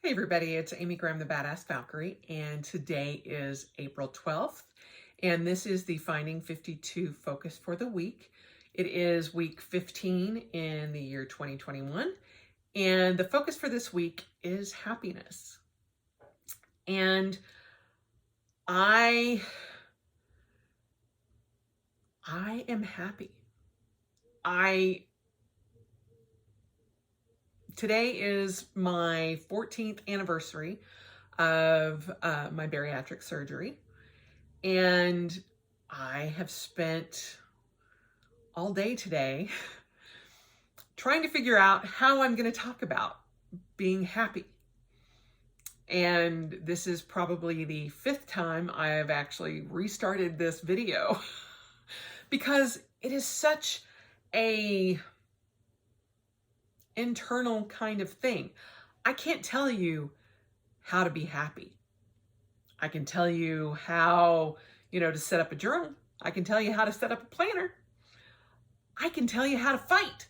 Hey everybody, it's Amy Graham, the Badass Valkyrie, and today is April 12th, and this is the Finding 52 focus for the week. It is week 15 in the year 2021, and the focus for this week is happiness. And I am happy. Today is my 14th anniversary of my bariatric surgery, and I have spent all day today trying to figure out how I'm going to talk about being happy. And this is probably the 5th time I have actually restarted this video because it is such a internal kind of thing. I can't tell you how to be happy. I can tell you how, to set up a journal. I can tell you how to set up a planner. I can tell you how to fight.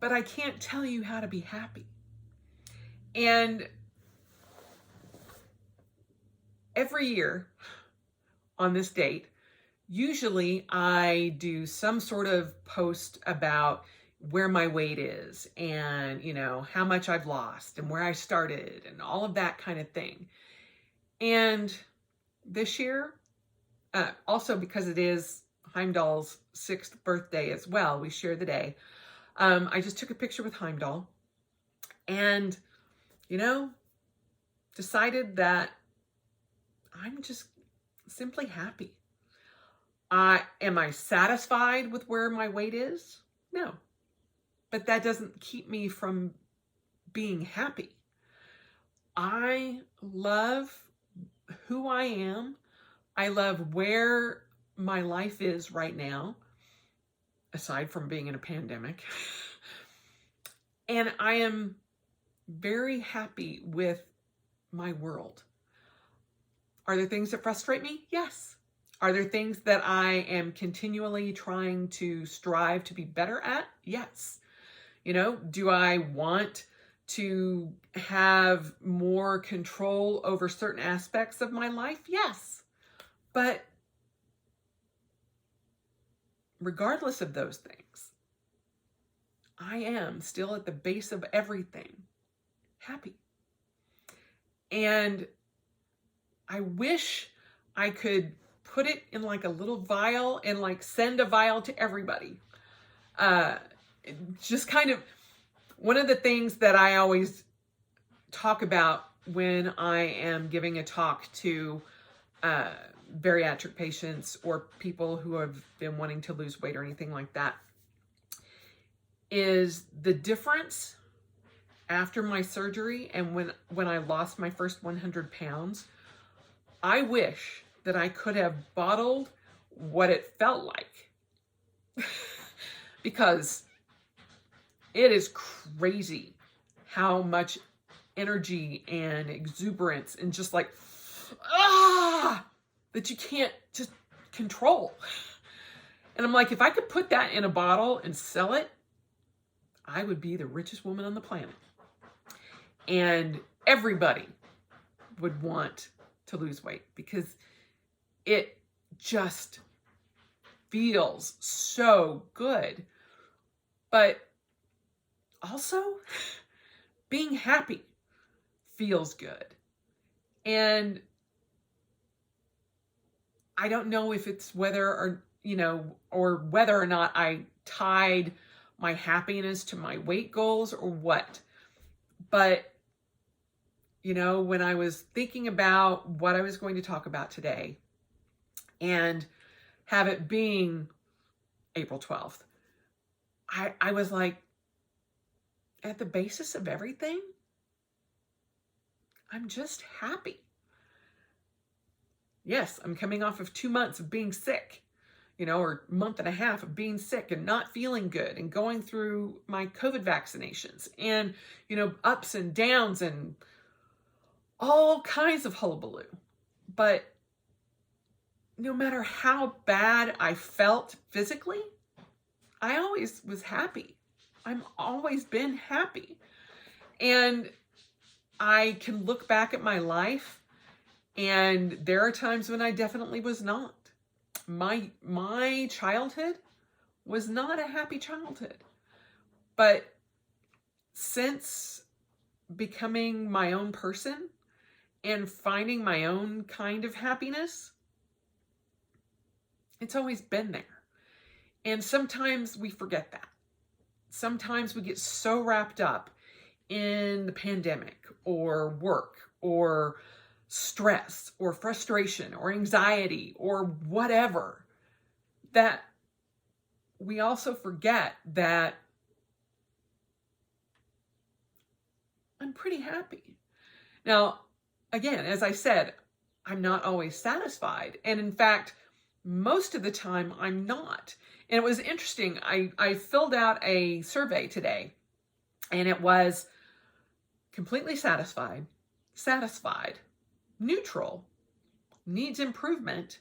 But I can't tell you how to be happy. And every year on this date, usually I do some sort of post about where my weight is and, how much I've lost and where I started and all of that kind of thing. And this year, also because it is Heimdall's 6th birthday as well, we share the day. I just took a picture with Heimdall and, decided that I'm just simply happy. Am I satisfied with where my weight is? No. But that doesn't keep me from being happy. I love who I am. I love where my life is right now, aside from being in a pandemic. And I am very happy with my world. Are there things that frustrate me? Yes. Are there things that I am continually trying to strive to be better at? Yes. Do I want to have more control over certain aspects of my life? Yes. But regardless of those things, I am still at the base of everything happy. And I wish I could put it in like a little vial and like send a vial to everybody. Just kind of one of the things that I always talk about when I am giving a talk to bariatric patients or people who have been wanting to lose weight or anything like that is the difference after my surgery and when I lost my first 100 pounds. I wish that I could have bottled what it felt like because it is crazy how much energy and exuberance and just like, that you can't just control. And I'm like, if I could put that in a bottle and sell it, I would be the richest woman on the planet. And everybody would want to lose weight because it just feels so good. But also, being happy feels good. And I don't know if it's whether or not I tied my happiness to my weight goals or what. But, when I was thinking about what I was going to talk about today and have it being April 12th, I was like, at the basis of everything, I'm just happy. Yes, I'm coming off of 2 months of being sick, or a month and a half of being sick and not feeling good and going through my COVID vaccinations and, ups and downs and all kinds of hullabaloo. But no matter how bad I felt physically, I always was happy. I've always been happy. And I can look back at my life, and there are times when I definitely was not. My childhood was not a happy childhood. But since becoming my own person and finding my own kind of happiness, it's always been there. And sometimes we forget that. Sometimes we get so wrapped up in the pandemic or work or stress or frustration or anxiety or whatever that we also forget that I'm pretty happy. Now, again, as I said, I'm not always satisfied. And in fact, most of the time I'm not. And it was interesting. I filled out a survey today, and it was completely satisfied, satisfied, neutral, needs improvement,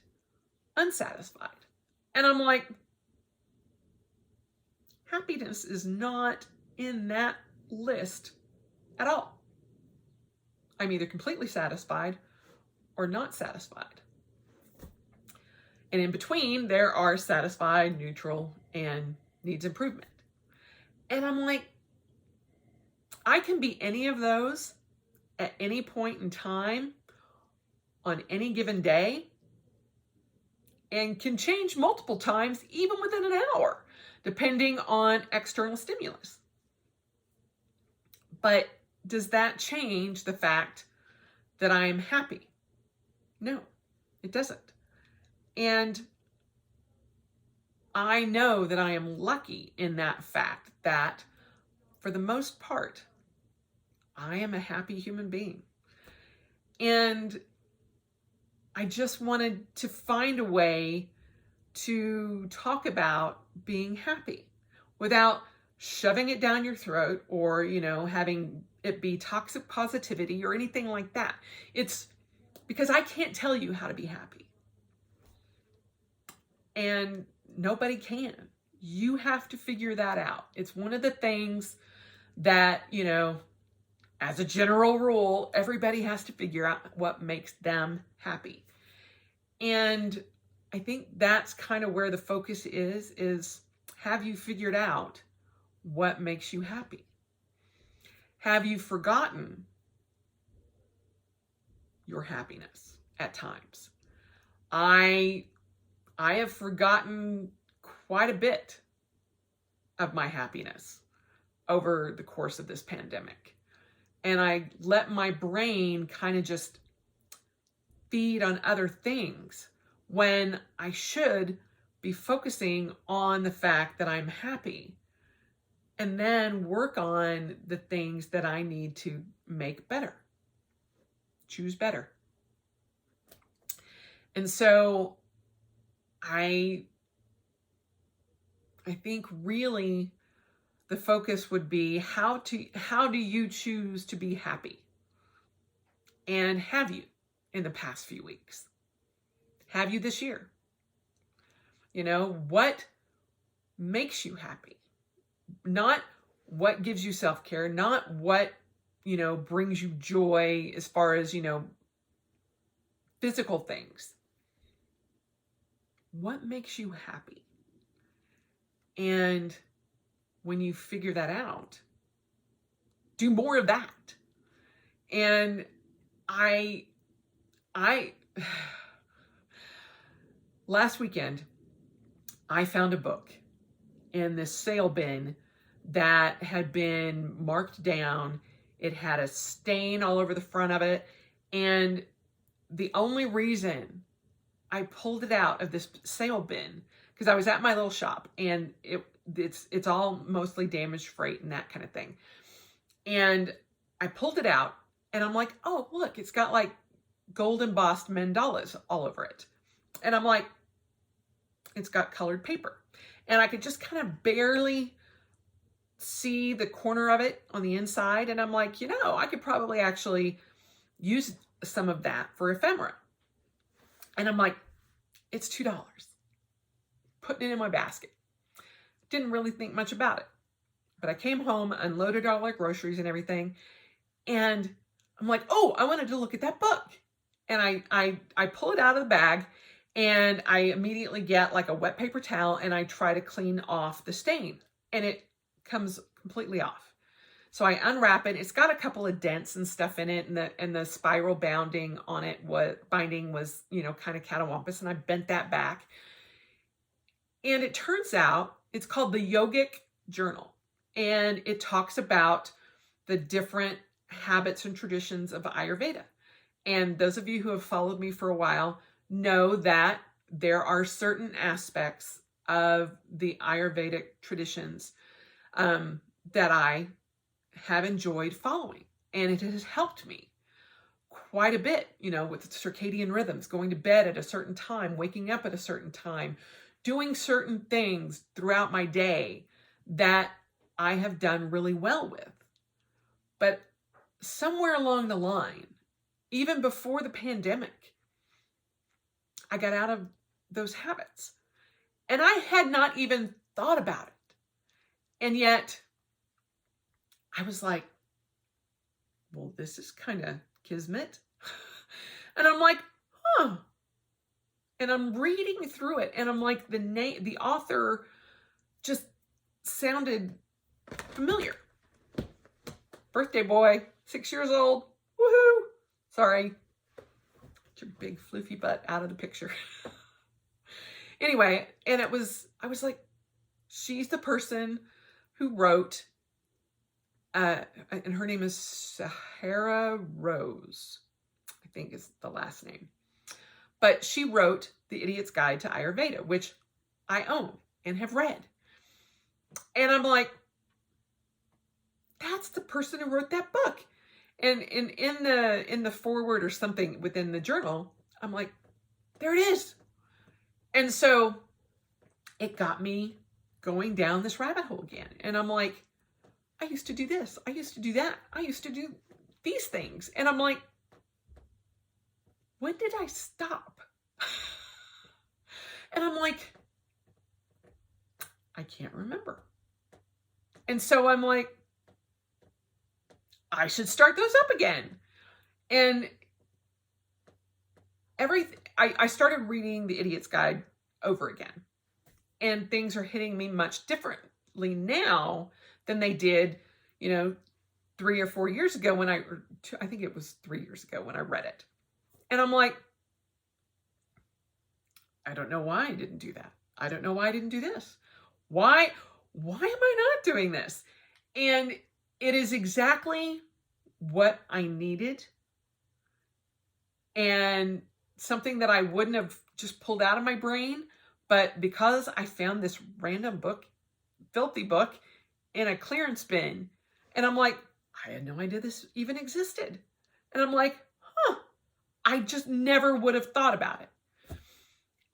unsatisfied. And I'm like, happiness is not in that list at all. I'm either completely satisfied or not satisfied. And in between, there are satisfied, neutral, and needs improvement. And I'm like, I can be any of those at any point in time on any given day, and can change multiple times, even within an hour, depending on external stimulus. But does that change the fact that I'm happy? No, it doesn't. And I know that I am lucky in that fact that, for the most part, I am a happy human being. And I just wanted to find a way to talk about being happy without shoving it down your throat or, having it be toxic positivity or anything like that. It's because I can't tell you how to be happy. And nobody can. You have to figure that out. It's one of the things that, as a general rule, everybody has to figure out what makes them happy. And I think that's kind of where the focus is have you figured out what makes you happy? Have you forgotten your happiness at times? I have forgotten quite a bit of my happiness over the course of this pandemic. And I let my brain kind of just feed on other things when I should be focusing on the fact that I'm happy, and then work on the things that I need to make better, choose better. And so I think really the focus would be how do you choose to be happy? And have you in the past few weeks? Have you this year? What makes you happy? Not what gives you self-care, not what, brings you joy as far as, physical things. What makes you happy? And when you figure that out, do more of that. And I last weekend, I found a book in this sale bin that had been marked down. It had a stain all over the front of it. And the only reason I pulled it out of this sale bin, because I was at my little shop, and it's all mostly damaged freight and that kind of thing. And I pulled it out, and I'm like, oh, look, it's got like gold embossed mandalas all over it. And I'm like, it's got colored paper. And I could just kind of barely see the corner of it on the inside. And I'm like, I could probably actually use some of that for ephemera. And I'm like, it's $2. Putting it in my basket. Didn't really think much about it. But I came home, unloaded all our groceries and everything. And I'm like, oh, I wanted to look at that book. And I pull it out of the bag, and I immediately get like a wet paper towel, and I try to clean off the stain, and it comes completely off. So I unwrap it. It's got a couple of dents and stuff in it, and the spiral binding on it was, kind of catawampus, and I bent that back. And it turns out it's called the Yogic Journal, and it talks about the different habits and traditions of Ayurveda. And those of you who have followed me for a while know that there are certain aspects of the Ayurvedic traditions that I have enjoyed following. And it has helped me quite a bit, with circadian rhythms, going to bed at a certain time, waking up at a certain time, doing certain things throughout my day that I have done really well with. But somewhere along the line, even before the pandemic, I got out of those habits. And I had not even thought about it. And yet, I was like, well, this is kind of kismet. And I'm like, huh. And I'm reading through it, and I'm like, the author just sounded familiar. Birthday boy, 6 years old. Woohoo! Sorry. Get your big floofy butt out of the picture. Anyway, and I was like, she's the person who wrote, and her name is Sahara Rose, I think is the last name. But she wrote The Idiot's Guide to Ayurveda, which I own and have read. And I'm like, that's the person who wrote that book. And in the foreword or something within the journal, I'm like, there it is. And so it got me going down this rabbit hole again. And I'm like, I used to do this. I used to do that. I used to do these things. And I'm like, when did I stop? And I'm like, I can't remember. And so I'm like, I should start those up again. And I started reading The Idiot's Guide over again. And things are hitting me much differently now than they did, 3 or 4 years ago I think it was 3 years ago when I read it. And I'm like, I don't know why I didn't do that. I don't know why I didn't do this. Why am I not doing this? And it is exactly what I needed, and something that I wouldn't have just pulled out of my brain, but because I found this random book, filthy book, in a clearance bin, and I'm like, I had no idea this even existed. And I'm like, I just never would have thought about it.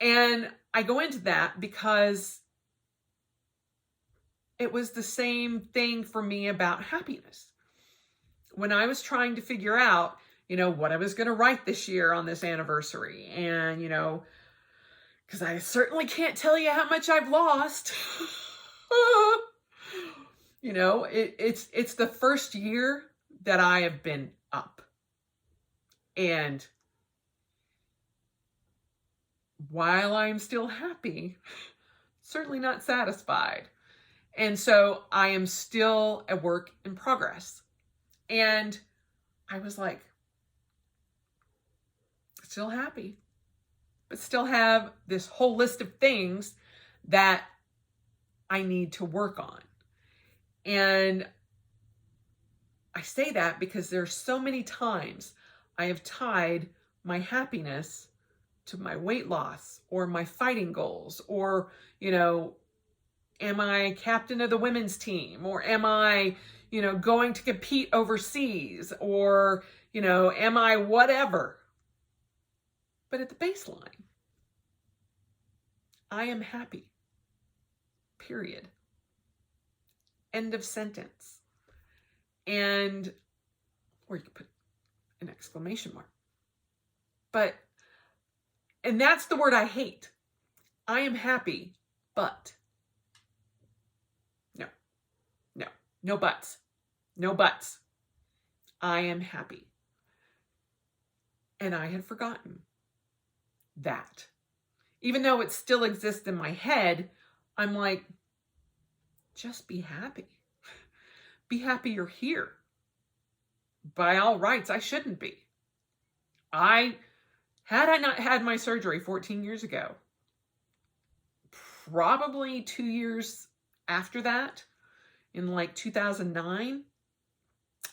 And I go into that because it was the same thing for me about happiness. When I was trying to figure out, what I was going to write this year on this anniversary, and, because I certainly can't tell you how much I've lost. It's the first year that I have been up. And while I'm still happy, certainly not satisfied. And so I am still a work in progress. And I was like, still happy, but still have this whole list of things that I need to work on. And I say that because there's so many times I have tied my happiness to my weight loss or my fighting goals, or, am I captain of the women's team, or am I, going to compete overseas, or, am I whatever? But at the baseline, I am happy. Period. End of sentence. And, or you could put an exclamation mark. And that's the word I hate. I am happy, but. No buts. No buts. I am happy. And I had forgotten that. Even though it still exists in my head, I'm like, just be happy. Be happy you're here. By all rights, I shouldn't be. Had I not had my surgery 14 years ago, probably 2 years after that, in like 2009,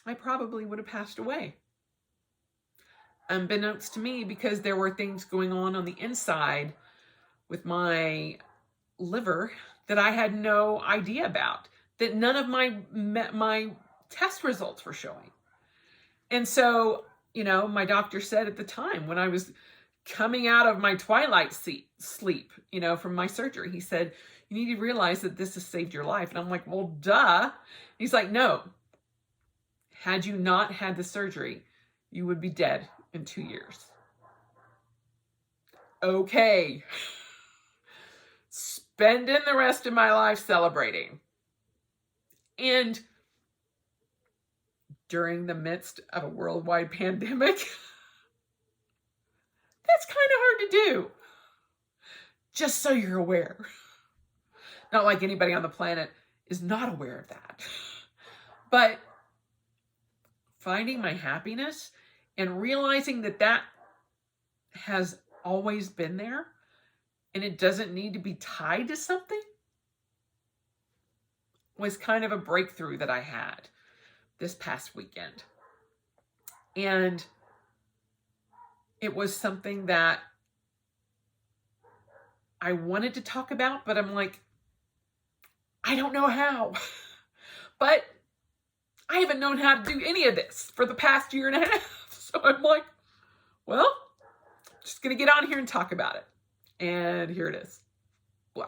I probably would have passed away. Unbeknownst to me, because there were things going on the inside with my liver that I had no idea about, that none of my test results were showing. And so, my doctor said at the time when I was coming out of my twilight sleep, from my surgery, he said, you need to realize that this has saved your life. And I'm like, well, duh. He's like, no, had you not had the surgery, you would be dead in 2 years. Okay. Spending the rest of my life celebrating. And during the midst of a worldwide pandemic, that's kind of hard to do. Just so you're aware. Not like anybody on the planet is not aware of that. But finding my happiness and realizing that has always been there and it doesn't need to be tied to something was kind of a breakthrough that I had this past weekend. And it was something that I wanted to talk about, but I'm like, I don't know how. But I haven't known how to do any of this for the past year and a half. So I'm like, well, just going to get on here and talk about it. And here it is. Blah.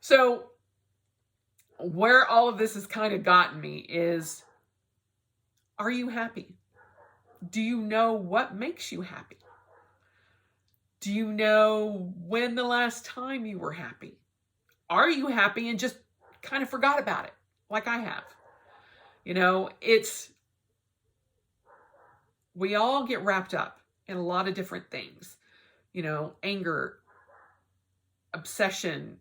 So where all of this has kind of gotten me is, are you happy? Do you know what makes you happy? Do you know when the last time you were happy? Are you happy and just kind of forgot about it like I have? We all get wrapped up in a lot of different things. Anger, obsession,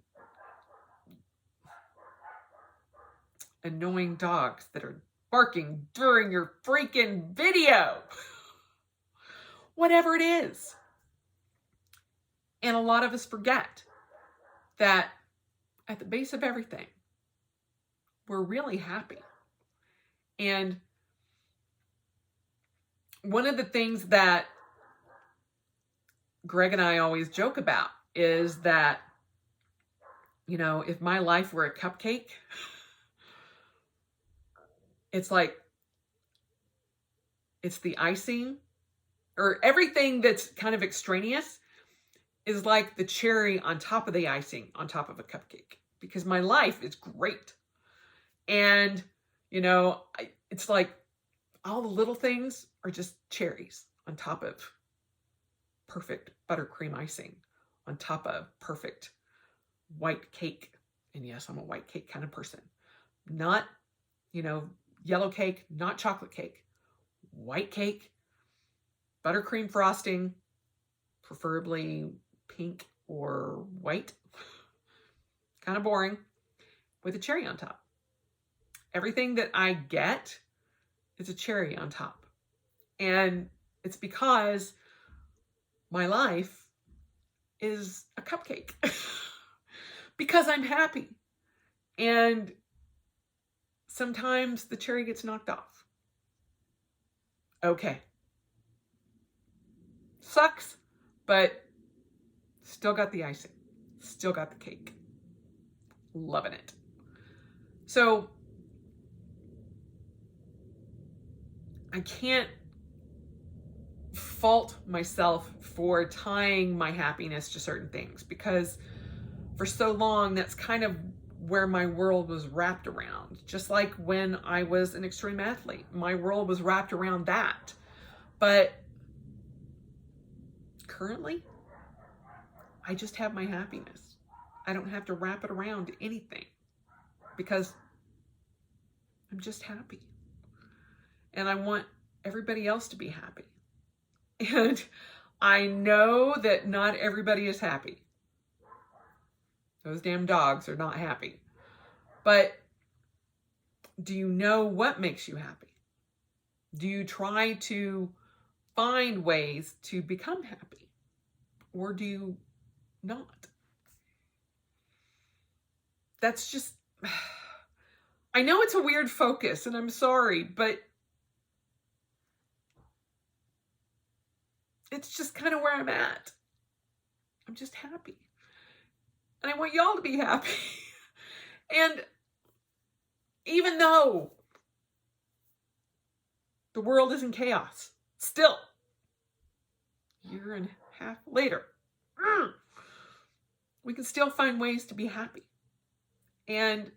annoying dogs that are barking during your freaking video. Whatever it is. And a lot of us forget that at the base of everything, we're really happy. And one of the things that Greg and I always joke about is that, if my life were a cupcake, it's like, it's the icing, or everything that's kind of extraneous is like the cherry on top of the icing on top of a cupcake, because my life is great. And, it's like all the little things are just cherries on top of perfect buttercream icing, on top of perfect white cake. And yes, I'm a white cake kind of person. Not, yellow cake, not chocolate cake. White cake, buttercream frosting, preferably pink or white. Kind of boring, with a cherry on top. Everything that I get is a cherry on top. And it's because my life is a cupcake. Because I'm happy. And sometimes the cherry gets knocked off. Okay. Sucks, but still got the icing. Still got the cake. Loving it. So I can't fault myself for tying my happiness to certain things, because for so long that's kind of where my world was wrapped around. Just like when I was an extreme athlete, my world was wrapped around that. But currently, I just have my happiness. I don't have to wrap it around anything, because I'm just happy. And I want everybody else to be happy. And I know that not everybody is happy. Those damn dogs are not happy. But do you know what makes you happy? Do you try to find ways to become happy? Or do you not? That's just, I know it's a weird focus, and I'm sorry, but it's just kind of where I'm at. I'm just happy. And I want y'all to be happy. And even though the world is in chaos, still, a year and a half later, we can still find ways to be happy. And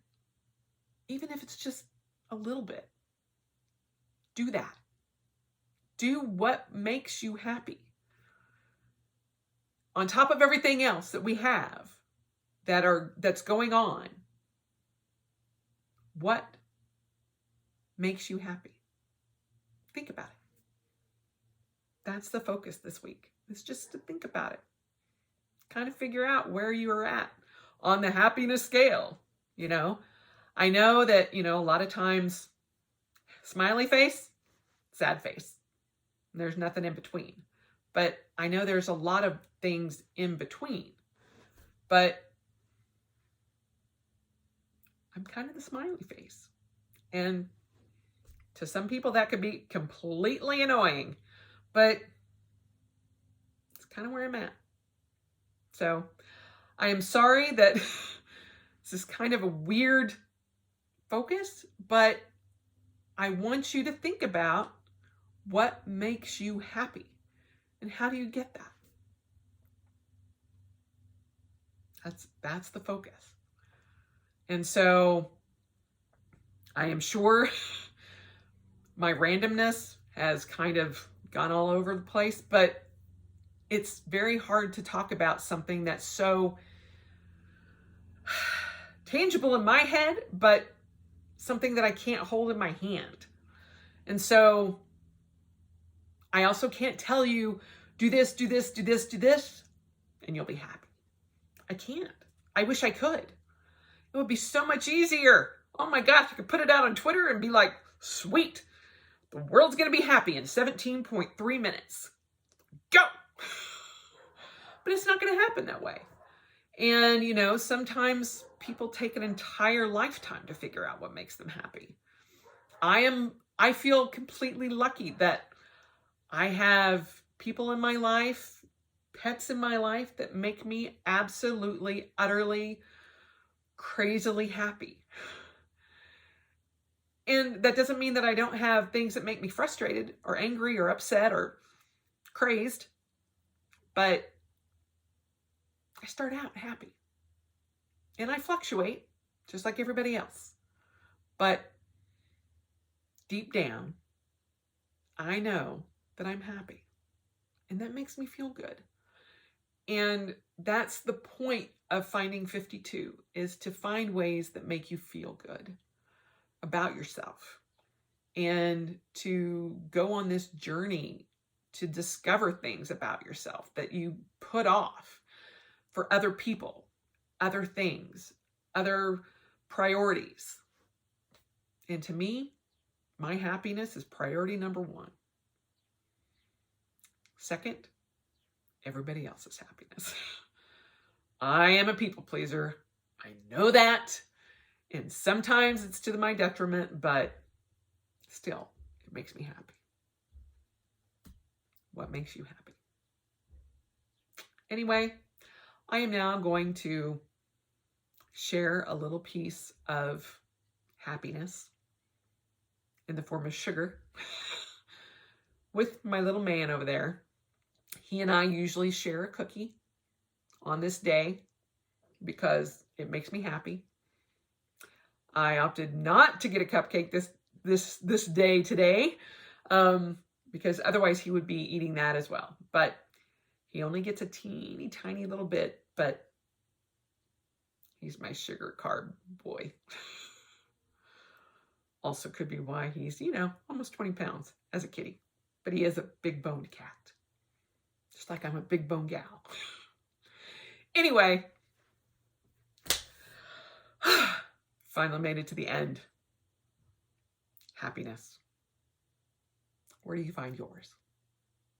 even if it's just a little bit, do that. Do what makes you happy. On top of everything else that we have that's going on, what makes you happy? Think about it. That's the focus this week. It's just to think about it. Kind of figure out where you are at on the happiness scale. I know that, a lot of times, smiley face, sad face. There's nothing in between. But I know there's a lot of things in between. But I'm kind of the smiley face. And to some people that could be completely annoying. But it's kind of where I'm at. So I am sorry that this is kind of a weird focus, but I want you to think about what makes you happy and how do you get that? That's the focus. And so I am sure my randomness has kind of gone all over the place, but it's very hard to talk about something that's so tangible in my head, but something that I can't hold in my hand. And so I also can't tell you, do this, do this, do this, do this, and you'll be happy. I can't. I wish I could. It would be so much easier. Oh my gosh, I could put it out on Twitter and be like, sweet, the world's going to be happy in 17.3 minutes. Go! But it's not going to happen that way. And, sometimes people take an entire lifetime to figure out what makes them happy. I feel completely lucky that I have people in my life, pets in my life that make me absolutely, utterly, crazily happy. And that doesn't mean that I don't have things that make me frustrated or angry or upset or crazed, but I start out happy. And I fluctuate just like everybody else. But deep down, I know that I'm happy. And that makes me feel good. And that's the point of finding 52, is to find ways that make you feel good about yourself and to go on this journey to discover things about yourself that you put off for other people, other things, other priorities. And to me, my happiness is priority number one. Second, everybody else's happiness. I am a people pleaser. I know that. And sometimes it's to my detriment, but still, it makes me happy. What makes you happy? Anyway, I am now going to share a little piece of happiness in the form of sugar with my little man over there. He and I usually share a cookie on this day because it makes me happy. I opted not to get a cupcake this day today because otherwise he would be eating that as well. But he only gets a teeny tiny little bit, but he's my sugar carb boy. Also could be why he's, almost 20 pounds as a kitty, but he is a big boned cat. Just like I'm a big bone gal. Anyway, finally made it to the end. Happiness. Where do you find yours?